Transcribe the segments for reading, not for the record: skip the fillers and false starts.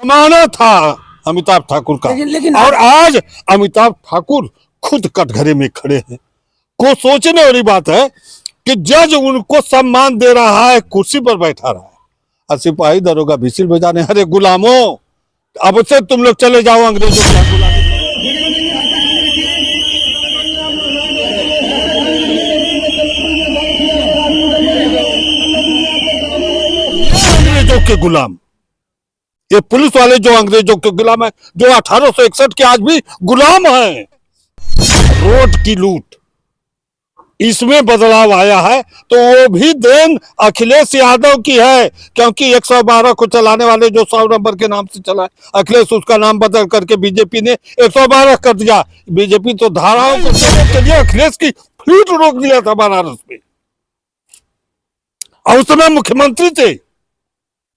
माना था अमिताभ ठाकुर का, लेकिन और आज अमिताभ ठाकुर खुद कटघरे में खड़े हैं। को सोचने वाली बात है कि जज उनको सम्मान दे रहा है, कुर्सी पर बैठा रहा है, और सिपाही दरोगा विसिल बजाने, अरे गुलामों अब से तुम लोग चले जाओ अंग्रेजों की गुलामी। अंग्रेजों के गुलाम, ये पुलिस वाले जो अंग्रेजों के गुलाम है, जो 1861 के आज भी गुलाम हैं। रोड की लूट, इसमें बदलाव आया है तो वो भी देन अखिलेश यादव की है, क्योंकि 112 को चलाने वाले जो 100 नंबर के नाम से चला है अखिलेश, उसका नाम बदल करके बीजेपी ने 112 कर दिया। बीजेपी तो धाराओं को के लिए अखिलेश की फ्लीट रोक दिया था बनारस में, और उस समय मुख्यमंत्री थे,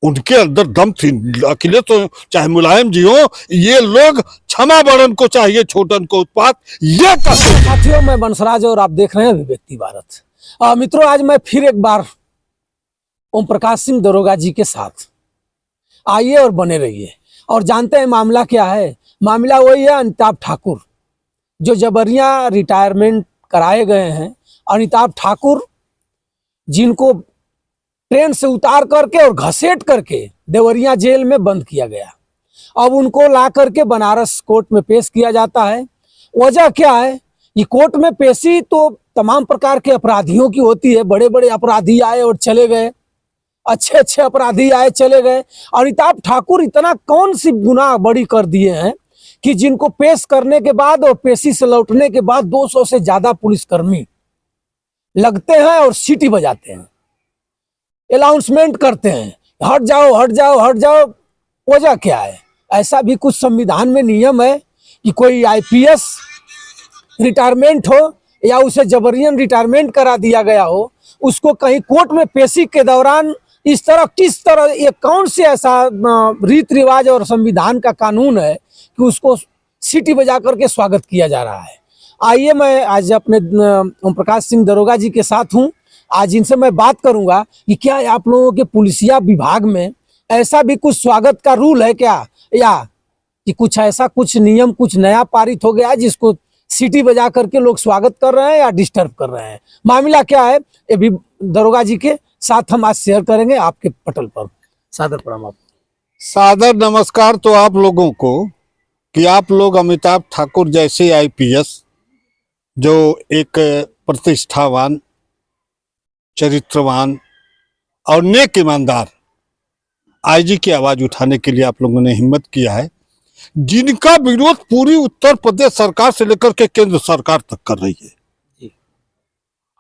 उनके अंदर दम थी। अखिलेश तो चाहे मुलायम जी हो, ये लोग क्षमा बड़न को चाहिए छोटन को उत्पात, ये साथियों मैं बंसराज और आप देख रहे हैं अभिव्यक्ति भारत। मित्रों आज मैं फिर एक बार ओम प्रकाश सिंह दरोगा जी के साथ, आइए और बने रहिए और जानते हैं मामला क्या है। मामला वही है अमिताभ ठाकुर, जो जबरिया रिटायरमेंट कराए गए हैं। अमिताभ ठाकुर जिनको ट्रेन से उतार करके और घसीट करके देवरिया जेल में बंद किया गया, अब उनको ला करके बनारस कोर्ट में पेश किया जाता है। वजह क्या है? ये कोर्ट में पेशी तो तमाम प्रकार के अपराधियों की होती है, बड़े बड़े अपराधी आए और चले गए, अच्छे अच्छे अपराधी आए चले गए। अमिताभ ठाकुर इतना कौन सी गुनाह बड़ी कर दिए हैं कि जिनको पेश करने के बाद और पेशी से लौटने के बाद 200 से ज्यादा पुलिसकर्मी लगते हैं और सीटी बजाते हैं, अनाउंसमेंट करते हैं, हट जाओ हट जाओ हट जाओ। वजह क्या है? ऐसा भी कुछ संविधान में नियम है कि कोई आईपीएस रिटायरमेंट हो या उसे जबरियन रिटायरमेंट करा दिया गया हो, उसको कहीं कोर्ट में पेशी के दौरान इस तरह किस तरह, ये कौन से ऐसा रीत रिवाज और संविधान का कानून है कि उसको सीटी बजा करके स्वागत किया जा रहा है। आइए मैं आज अपने ओम प्रकाश सिंह दरोगा जी के साथ हूँ। आज इनसे मैं बात करूंगा कि क्या आप लोगों के पुलिसिया विभाग में ऐसा भी कुछ स्वागत का रूल है क्या, या कि कुछ ऐसा कुछ नियम कुछ नया पारित हो गया है जिसको सीटी बजा करके लोग स्वागत कर रहे हैं या डिस्टर्ब कर रहे हैं? मामला क्या है ये भी दरोगा जी के साथ हम आज शेयर करेंगे आपके पटल पर। सादर प्रणाम। आप सादर नमस्कार तो आप लोगों को कि आप लोग अमिताभ ठाकुर जैसे आईपीएस, जो एक प्रतिष्ठावान, चरित्रवान और नेक ईमानदार आईजी की आवाज उठाने के लिए आप लोगों ने हिम्मत किया है, जिनका विरोध पूरी उत्तर प्रदेश सरकार से लेकर के केंद्र सरकार तक कर रही है,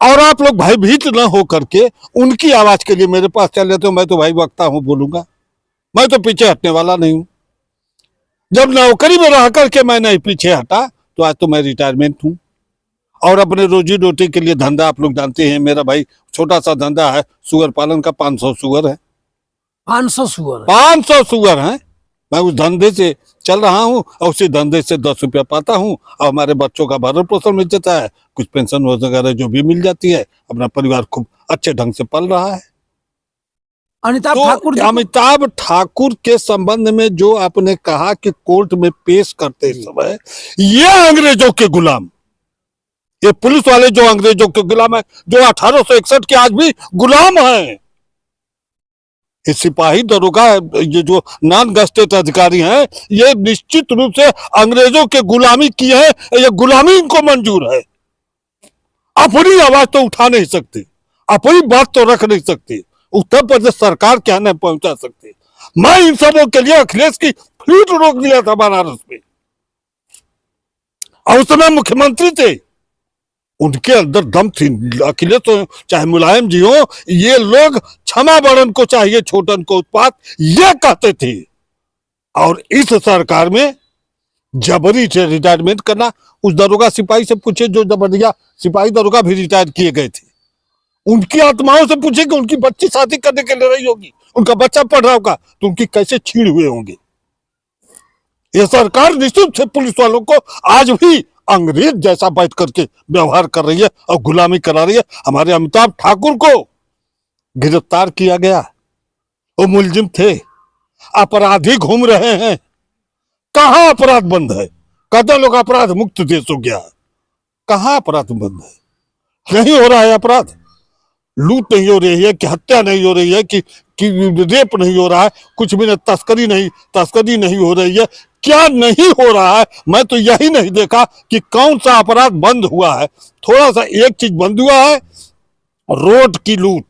और आप लोग भयभीत न हो करके उनकी आवाज के लिए मेरे पास चले तो मैं तो भाई वक्ता हूं, बोलूंगा, मैं तो पीछे हटने वाला नहीं हूं। जब नौकरी में रह करके मैं नहीं पीछे हटा तो आज तो मैं रिटायरमेंट हूं, और अपने रोजी रोटी के लिए धंधा, आप लोग जानते हैं मेरा भाई छोटा सा धंधा है, सुअर पालन का। 500 सुअर है, 500 सुअर 500 सुअर है। मैं उस धंधे से चल रहा हूँ और उसी धंधे से 10 रुपया पाता हूँ, और हमारे बच्चों का भरण पोषण मिल जाता है, कुछ पेंशन वगैरह जो भी मिल जाती है, अपना परिवार खूब अच्छे ढंग से पल रहा है। अमिताभ ठाकुर के संबंध में जो आपने कहा कि कोर्ट में पेश करते समय ये अंग्रेजों के गुलाम, ये पुलिस वाले जो अंग्रेजों के गुलाम है, जो 1861 के आज भी गुलाम हैं, ये सिपाही दरोगा, ये जो नॉन गस्टेड अधिकारी हैं, ये निश्चित रूप से अंग्रेजों के गुलामी की है, ये गुलामी इनको मंजूर है। अपनी आवाज तो उठा नहीं सकती, अपनी बात तो रख नहीं सकती, उत्तर प्रदेश सरकार क्या नहीं पहुंचा सकती। मैं इन सबों के लिए अखिलेश की फ्लीट रोक दिया था बनारस में, और उस समय मुख्यमंत्री थे, उनके अंदर दम थी। अखिलेश तो चाहे मुलायम जी हो, ये लोग क्षमा बड़न को चाहिए छोटन को उत्पात, ये कहते थे। और इस सरकार में जबरी रिटायरमेंट करना, उस दरोगा सिपाही से पूछे जो जबरिया सिपाही दरोगा भी रिटायर किए गए थे, उनकी आत्माओं से पूछे कि उनकी बच्ची शादी करने के लिए रही होगी, उनका बच्चा पढ़ रहा होगा तो उनकी कैसे छीड़ हुए होंगे। ये सरकार निश्चित से पुलिस वालों को आज भी अंग्रेज जैसा बैठ करके व्यवहार कर रही है और गुलामी करा रही है। हमारे अमिताभ ठाकुर को गिरफ्तार किया गया, वो मुलजिम थे, अपराधी घूम रहे हैं। कहां अपराध बंद है? कहते लोग अपराध मुक्त देश हो गया, कहां अपराध बंद है? नहीं हो रहा है अपराध, लूट नहीं हो रही है कि हत्या नहीं हो रही है कि रेप नहीं हो रहा है, कुछ भी नहीं, तस्करी नहीं हो रही है, क्या नहीं हो रहा है? मैं तो यही नहीं देखा कि कौन सा अपराध बंद हुआ है। थोड़ा सा एक चीज बंद हुआ है, रोड की लूट,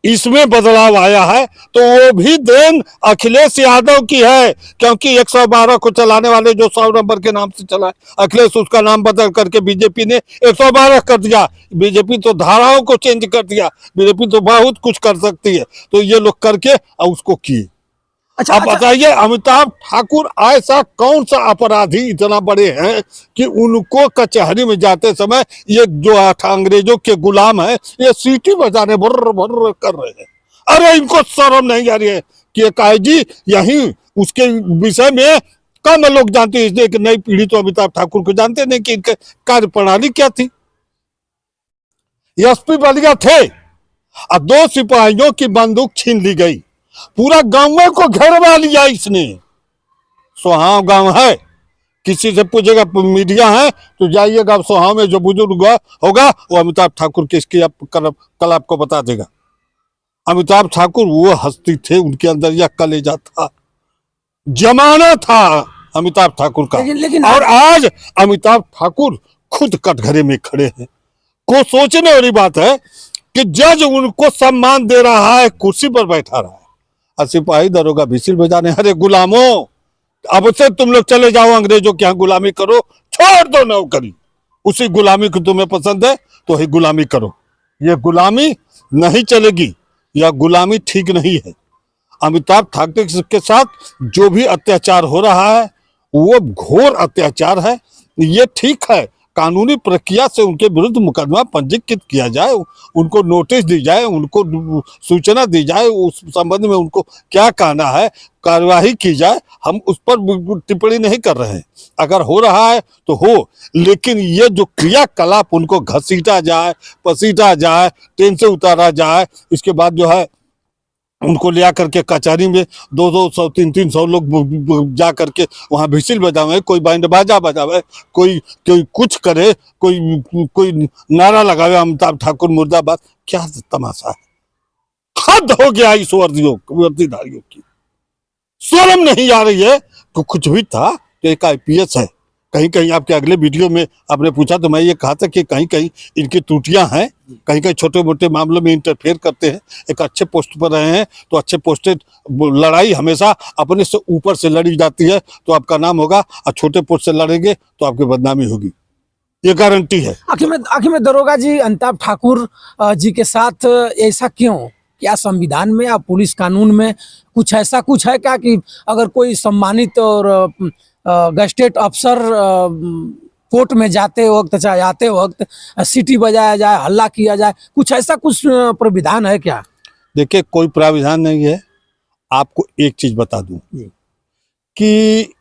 इसमें बदलाव आया है, तो वो भी देन अखिलेश यादव की है, क्योंकि 112 को चलाने वाले जो 100 नंबर के नाम से चला है अखिलेश, उसका नाम बदल करके बीजेपी ने 112 कर दिया। बीजेपी तो धाराओं को चेंज कर दिया, बीजेपी तो बहुत कुछ कर सकती है, तो ये लोग करके और उसको किए। अच्छा, अब बताइए, अमिताभ ठाकुर ऐसा कौन सा अपराधी इतना बड़े हैं कि उनको कचहरी में जाते समय ये जो अंग्रेजों के गुलाम है, ये सीटी बजाने भर्र भर्र कर रहे हैं? अरे इनको शर्म नहीं आ रही है कि जी यही उसके विषय में कम लोग जानते हैं, इसलिए कि नई पीढ़ी तो अमिताभ ठाकुर को जानते नहीं कि इनके कार्य प्रणाली क्या थी। एसपी बलिया थे और 2 सिपाहियों की बंदूक छीन ली गई, पूरा गांव को घेरवा लिया इसने। सोहाव गांव है, किसी से पूछेगा मीडिया है तो जाइएगा, सोहाव में जो बुजुर्ग होगा वो अमिताभ ठाकुर किसकी कल आपको बता देगा। अमिताभ ठाकुर वो हस्ती थे, उनके अंदर यह कलेजा था, जमाना था अमिताभ ठाकुर का। लेकिन और आज अमिताभ ठाकुर खुद कटघरे में खड़े हैं। को सोचने वाली बात है कि जज उनको सम्मान दे रहा है, कुर्सी पर बैठा रहा है, और सिपाही दरोगा विसिल बजाने, अरे गुलामों अब से तुम लोग चले जाओ, अंग्रेजों के यहाँ गुलामी करो, छोड़ दो नौकरी, उसी गुलामी को तुम्हें पसंद है तो ही गुलामी करो। ये गुलामी नहीं चलेगी, यह गुलामी ठीक नहीं है। अमिताभ ठाकुर के साथ जो भी अत्याचार हो रहा है वो घोर अत्याचार है। ये ठीक है, कानूनी प्रक्रिया से उनके विरुद्ध मुकदमा पंजीकृत किया जाए, उनको नोटिस दी जाए, उनको सूचना दी जाए, उस संबंध में उनको क्या कहना है कार्यवाही की जाए। हम उस पर टिप्पणी नहीं कर रहे हैं, अगर हो रहा है तो हो, लेकिन ये जो क्रियाकलाप उनको घसीटा जाए, पसीटा जाए, ट्रेन से उतारा जाए, इसके बाद जो है उनको ले करके कचहरी में 200 300 लोग जा करके वहां विसिल बजावे, कोई बैंड बाजा बजावे, कोई कुछ करे, कोई नारा लगावे अमिताभ ठाकुर मुर्दाबाद। क्या तमाशा है, हद हो गया इस वर्दीधारियों की। शर्म नहीं आ रही है तो कुछ भी था तो एक IPS है। कहीं कहीं आपके अगले वीडियो में आपने पूछा तो मैं ये कहा था कि कहीं कहीं इनकी त्रुटियां हैं, कहीं कहीं छोटे मोटे मामलों में इंटरफेयर करते हैं। एक अच्छे पोस्ट पर रहे हैं तो अच्छे पोस्टेड, लड़ाई हमेशा अपने से ऊपर से लड़ी जाती है तो आपका नाम होगा, और छोटे पोस्ट से लड़ेंगे तो आपकी बदनामी होगी, ये गारंटी है। आखिर में दरोगा जी, अमिताभ ठाकुर जी के साथ ऐसा क्यों? क्या संविधान में या पुलिस कानून में कुछ ऐसा कुछ है क्या कि अगर कोई सम्मानित और गस्टेड अफसर कोर्ट में जाते वक्त चाहे आते वक्त सीटी बजाया जाए, हल्ला किया जाए, कुछ ऐसा कुछ प्राविधान है क्या? देखिए, कोई प्राविधान नहीं है। आपको एक चीज बता दूं कि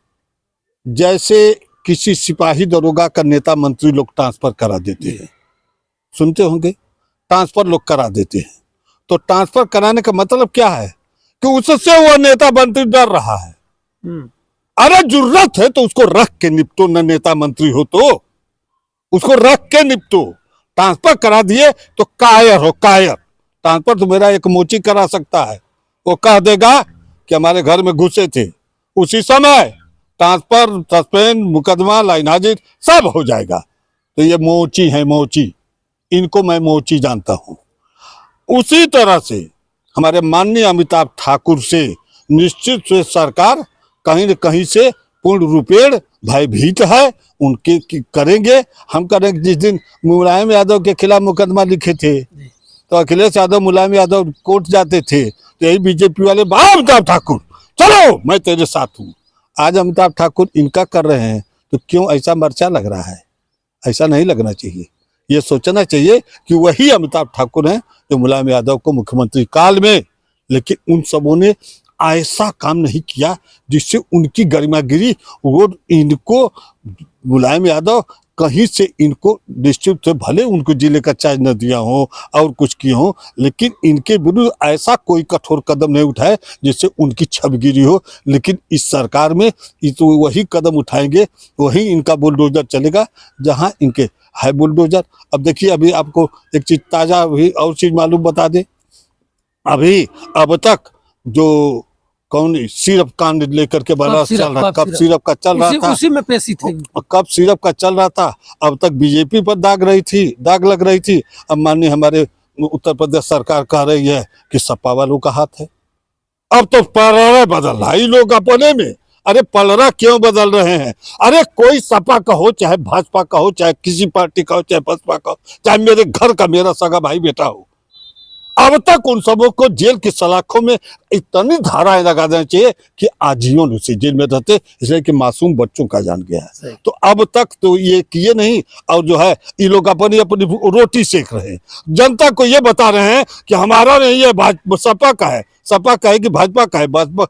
जैसे किसी सिपाही दरोगा का नेता मंत्री लोग ट्रांसफर करा देते हैं, सुनते होंगे, ट्रांसफर लोग करा देते हैं, तो ट्रांसफर कराने का मतलब क्या है कि उससे वो नेता मंत्री डर रहा है। अरे जरूरत है तो उसको रख के निपटो, न नेता मंत्री हो तो उसको रख के निपटो। ट्रांसफर करा दिए तो कायर हो, कायर। ट्रांसफर तो मेरा एक मोची करा सकता है, वो कह देगा कि हमारे घर में घुसे थे, उसी समय ट्रांसफर, सस्पेंड, मुकदमा, लाइन हाजिर सब हो जाएगा। तो ये मोची है, मोची, इनको मैं मोची जानता हूं। उसी तरह से हमारे माननीय अमिताभ ठाकुर से निश्चित से सरकार कहीं न कहीं से पूर्ण रूपेण भयभीत है। उनके करेंगे, हम करेंगे। जिस दिन मुलायम यादव के खिलाफ मुकदमा लिखे थे तो अखिलेश यादव, मुलायम यादव कोर्ट जाते थे तो यही बीजेपी वाले, अमिताभ ठाकुर चलो मैं तेरे साथ हूँ। आज अमिताभ ठाकुर इनका कर रहे हैं तो क्यों ऐसा मर्चा लग रहा है? ऐसा नहीं लगना चाहिए। ये सोचना चाहिए कि वही अमिताभ ठाकुर हैं जो मुलायम यादव को मुख्यमंत्री काल में, लेकिन उन सबों ने ऐसा काम नहीं किया जिससे उनकी गरिमा गिरी। वो इनको मुलायम यादव कहीं से इनको निश्चित से भले उनको जिले का चार्ज न दिया हो और कुछ किए हो, लेकिन इनके विरुद्ध ऐसा कोई कठोर कदम नहीं उठाए जिससे उनकी छबगिरी हो। लेकिन इस सरकार में ये तो वही कदम उठाएंगे, वही इनका बुलडोजर चलेगा जहां इनके है बुलडोजर। अब देखिए, अभी आपको एक चीज ताजा भी और चीज मालूम बता दे, अभी अब तक जो कौन सिरप कांड लेकर के बड़ा चल रहा, कप सिरप का चल रहा था, उसी में पेशी थे। कप सिरप का चल रहा था, अब तक बीजेपी पर दाग लग रही थी। अब माननीय हमारे उत्तर प्रदेश सरकार कह रही है कि सपा वालों का हाथ है। अब तो पलड़ा बदल रहा है लोग अपने में। अरे पलड़ा क्यों बदल रहे हैं? अरे कोई सपा का हो, चाहे भाजपा का हो, चाहे किसी पार्टी का हो, चाहे बसपा का हो, चाहे मेरे घर का मेरा सगा भाई बेटा हो, अब तक उन सबों को जेल की सलाखों में इतनी धाराएं लगा देना चाहिए कि आजीवन उसी जेल में रहते, इसलिए कि मासूम बच्चों का जान गया है। तो अब तक तो ये किए नहीं, और जो है ये लोग अपनी अपनी रोटी सेक रहे हैं। जनता को ये बता रहे हैं कि हमारा नहीं है, सपा का है, सपा का है कि भाजपा का है, भाजपा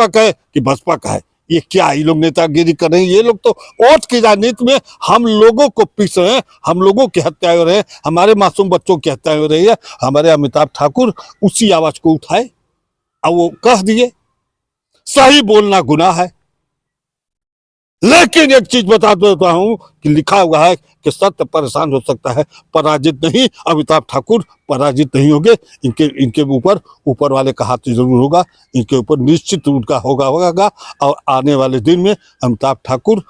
का है कि बसपा का है। ये क्या ये लोग नेतागिरी कर रहे हैं? ये लोग तो वोट की राजनीति में हम लोगों को पीस रहे हैं, हम लोगों की हत्याएं हो रहे हैं, हमारे मासूम बच्चों की हत्याएं हो रही है। हमारे अमिताभ ठाकुर उसी आवाज को उठाए और वो कह दिए सही बोलना गुनाह है। लेकिन एक चीज बता देता हूं कि लिखा हुआ है कि सत्य परेशान हो सकता है, पराजित नहीं। अमिताभ ठाकुर पराजित नहीं होंगे, इनके ऊपर वाले का हाथ जरूर होगा, इनके ऊपर निश्चित उनका होगा। और आने वाले दिन में अमिताभ ठाकुर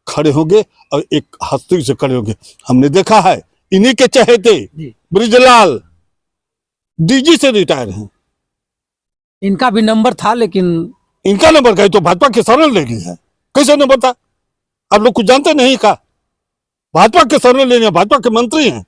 खड़े होंगे और एक हस्ती से खड़े होंगे। हमने देखा है इन्हीं के चहेते ब्रिजलाल डीजी से रिटायर हैं। इनका भी नंबर था, लेकिन इनका नंबर गए तो भाजपा के शरण ले गई है। कैसे नंबर था? आप लोग कुछ जानते नहीं का? भाजपा के शरण लेने, भाजपा के मंत्री हैं।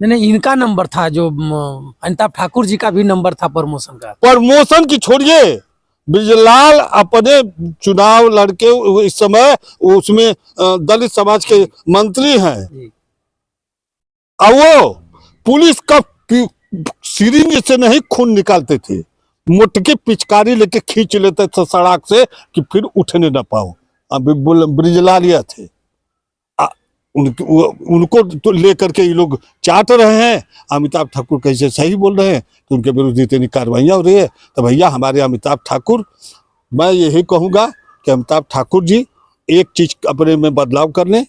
नहीं, इनका नंबर था, जो अमिताभ ठाकुर जी का भी नंबर था प्रमोशन का। प्रमोशन की छोड़िए, ब्रिजलाल अपने चुनाव लड़के इस समय उसमें दलित समाज के मंत्री हैं, और वो पुलिस का सिरिंज से नहीं खून निकालते थे, मोटके पिचकारी लेके खींच लेते थे सड़क से कि फिर उठने न पाओ। अभी ब्रिजलालिया थे, उनको तो लेकर के ये लोग चाट रहे हैं। अमिताभ ठाकुर कैसे सही बोल रहे हैं, तो उनके विरुद्ध इतनी कार्रवाइयाँ हो रही है। तो भैया हमारे अमिताभ ठाकुर, मैं यही कहूँगा कि अमिताभ ठाकुर जी एक चीज अपने में बदलाव कर लें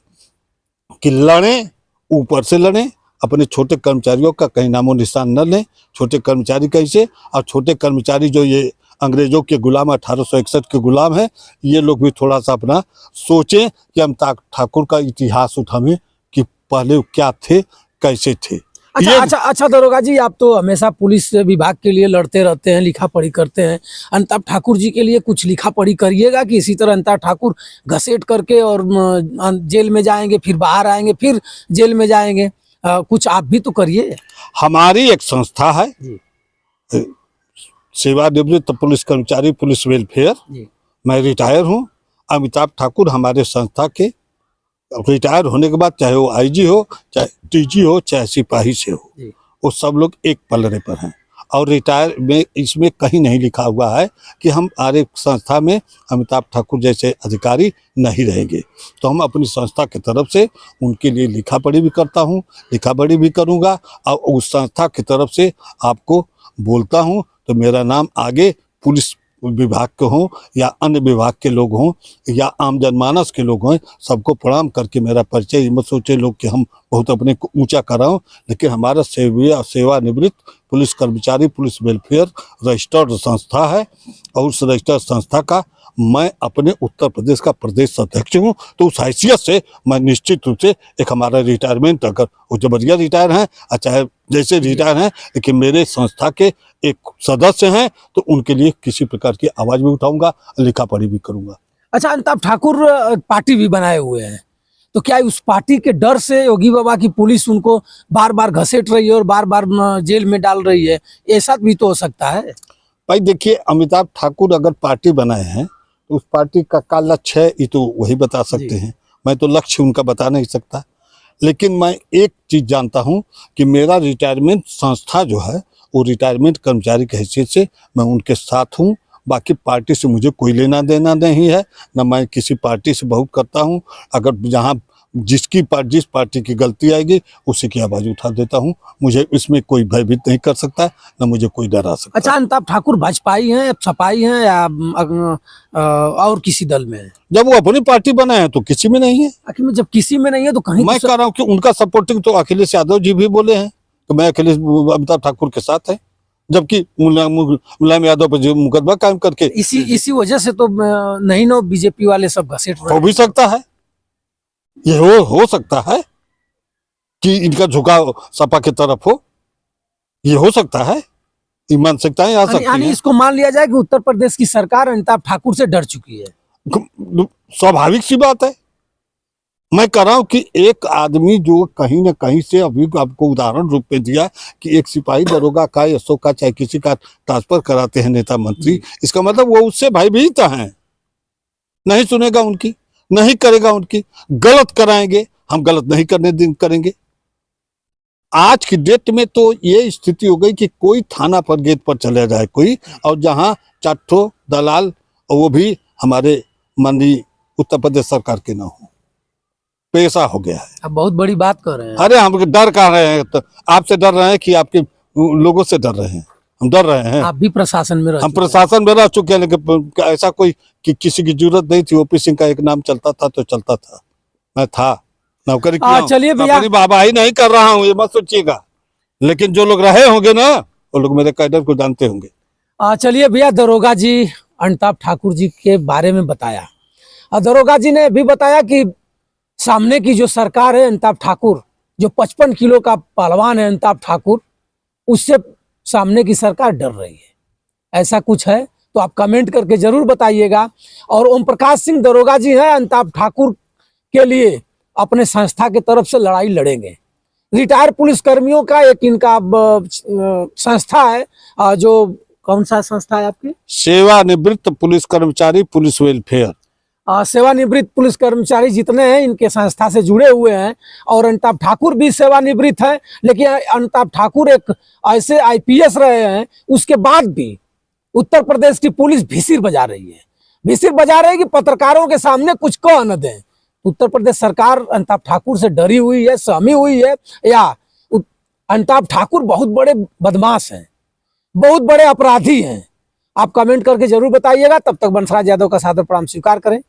कि लड़ें, ऊपर से लड़ें, अपने छोटे कर्मचारियों का कहीं नामो निशान न लें। छोटे कर्मचारी कैसे, और छोटे कर्मचारी जो ये अंग्रेजों के गुलाम 1861 के गुलाम है, ये लोग भी थोड़ा सा अपना सोचें कि अमिताभ ठाकुर का इतिहास उठाएं कि पहले क्या थे, कैसे थे। अच्छा दरोगा जी, आप तो हमेशा पुलिस विभाग के लिए लड़ते रहते हैं, लिखा पढ़ी करते हैं। अमिताभ ठाकुर जी के लिए कुछ लिखा पढ़ी करिएगा कि इसी तरह अमिताभ ठाकुर घसीट करके और जेल में जाएंगे, फिर बाहर आएंगे, फिर जेल में जाएंगे? कुछ आप भी तो करिए। हमारी एक संस्था है सेवानिवृत्त पुलिस कर्मचारी पुलिस वेलफेयर, मैं रिटायर हूँ। अमिताभ ठाकुर हमारे संस्था के रिटायर होने के बाद, चाहे वो आईजी हो, चाहे टीजी हो, चाहे सिपाही से हो, वो सब लोग एक पलड़े पर हैं। और रिटायर में इसमें कहीं नहीं लिखा हुआ है कि हम हमारे संस्था में अमिताभ ठाकुर जैसे अधिकारी नहीं रहेंगे। तो हम अपनी संस्था की तरफ से उनके लिए लिखा पढ़ी भी करता हूँ, लिखा पढ़ी भी करूँगा, और उस संस्था की तरफ से आपको बोलता हूँ। तो मेरा नाम आगे पुलिस विभाग के हों या अन्य विभाग के लोग हों या आम जनमानस के लोग हों, सबको प्रणाम करके मेरा परिचय ये मत सोचे लोग कि हम बहुत अपने को ऊंचा कराओ। लेकिन हमारा सेवानिवृत्त पुलिस कर्मचारी पुलिस वेलफेयर रजिस्टर्ड संस्था है, और उस रजिस्टर्ड संस्था का मैं अपने उत्तर प्रदेश का प्रदेश अध्यक्ष हूँ। तो उस हैसियत से मैं निश्चित रूप से एक हमारा रिटायरमेंट, अगर वो जबरिया रिटायर हैं चाहे जैसे रिटायर हैं, लेकिन मेरे संस्था के एक सदस्य हैं, तो उनके लिए किसी प्रकार की आवाज़ भी उठाऊंगा, लिखा पढ़ी भी करूंगा। अच्छा, अमिताभ ठाकुर पार्टी भी बनाए हुए हैं, तो क्या उस पार्टी के डर से योगी बाबा की पुलिस उनको बार बार घसीट रही है और बार बार जेल में डाल रही है? ऐसा भी तो हो सकता है। भाई देखिए, अमिताभ ठाकुर अगर पार्टी बनाए हैं तो उस पार्टी का लक्ष्य है, ये तो वही बता सकते हैं। मैं तो लक्ष्य उनका बता नहीं सकता। लेकिन मैं एक चीज़ जानता हूं कि मेरा रिटायरमेंट संस्था जो है वो रिटायरमेंट कर्मचारी की हैसियत से मैं उनके साथ हूं, बाकी पार्टी से मुझे कोई लेना देना नहीं है, न मैं किसी पार्टी से बहुत करता हूँ। अगर जहाँ जिस पार्टी की गलती आएगी उसी की आवाज उठा देता हूँ। मुझे इसमें कोई भयभीत नहीं कर सकता, न मुझे कोई डरा सकता। अच्छा, अमिताभ ठाकुर भाजपाई हैं, सपाई हैं, या और किसी दल में है? जब वो अपनी पार्टी बनाए हैं तो किसी में नहीं है। आखिर में जब किसी में नहीं है तो कहीं मैं कह रहा हूँ कि उनका सपोर्टिंग तो अखिलेश यादव जी भी बोले हैं, तो मैं अमिताभ ठाकुर के साथ है, जबकि मुलायम यादव पर जो मुकदमा कायम करके इसी वजह से तो नहीं ना बीजेपी वाले सब घसीट रहे हो भी सकता है। ये हो सकता है कि इनका झुकाव सपा की तरफ हो, ये हो सकता है, ये मानसिकताएं आ सकती यानी हैं। इसको मान लिया जाए कि उत्तर प्रदेश की सरकार अमिताभ ठाकुर से डर चुकी है। स्वाभाविक सी बात है। मैं कह रहा हूं कि एक आदमी जो कहीं ना कहीं से, अभी आपको उदाहरण रूप में दिया कि एक सिपाही दरोगा का, एसओ का, चाहे किसी का ट्रांसफर कराते हैं नेता मंत्री, इसका मतलब वो उससे भयभीत हैं, नहीं सुनेगा उनकी, नहीं करेगा उनकी, गलत कराएंगे, हम गलत नहीं करेंगे। आज की डेट में तो ये स्थिति हो गई कि कोई थाना पर गेट पर चले जाए कोई, और जहां चाठो दलाल, और वो भी हमारे माननीय उत्तर प्रदेश सरकार के ना हो, पैसा हो गया है। अब बहुत बड़ी बात कर रहे हैं। अरे हम डर कहाँ रहे हैं? तो आपसे डर रहे हैं कि आपके लोगों से डर रहे हैं? हम डर रहे हैं। आप भी प्रशासन में रह हम चुके हैं। प्रशासन में रह चुके हैं, लेकिन ऐसा कोई कि किसी की जरूरत नहीं थी। ओपी सिंह का एक नाम चलता था तो चलता था, मैं था, नौकरी किया हूं। चलिए भैया, अपनी वाहवाही नहीं कर रहा हूँ, ये मत सोचिएगा, लेकिन जो लोग रहे होंगे ना, वो लोग मेरे कैडर को जानते होंगे। चलिए भैया, दरोगा जी अमिताभ ठाकुर जी के बारे में बताया। दरोगा जी ने भी बताया कि सामने की जो सरकार है अमिताभ ठाकुर, जो 55 किलो का पहलवान है अमिताभ ठाकुर, उससे सामने की सरकार डर रही है। ऐसा कुछ है तो आप कमेंट करके जरूर बताइएगा। और ओम प्रकाश सिंह दरोगा जी हैं, अमिताभ ठाकुर के लिए अपने संस्था की तरफ से लड़ाई लड़ेंगे। रिटायर्ड पुलिस कर्मियों का एक इनका संस्था है, जो कौन सा संस्था है आपकी? सेवानिवृत्त पुलिस कर्मचारी पुलिस वेलफेयर। सेवानिवृत्त पुलिस कर्मचारी जितने हैं इनके संस्था से जुड़े हुए हैं। और अमिताभ ठाकुर भी सेवानिवृत्त है, लेकिन अमिताभ ठाकुर एक ऐसे आईपीएस रहे हैं, उसके बाद भी उत्तर प्रदेश की पुलिस भीसिर बजा रही है। भीसिर बजा रही है कि पत्रकारों के सामने कुछ कह न दें। उत्तर प्रदेश सरकार अमिताभ ठाकुर से डरी हुई है, सहमी हुई है, या अमिताभ ठाकुर बहुत बड़े बदमाश हैं, बहुत बड़े अपराधी हैं? आप कमेंट करके जरूर बताइएगा। तब तक बंसराज यादव का सादर प्रणाम स्वीकार करें।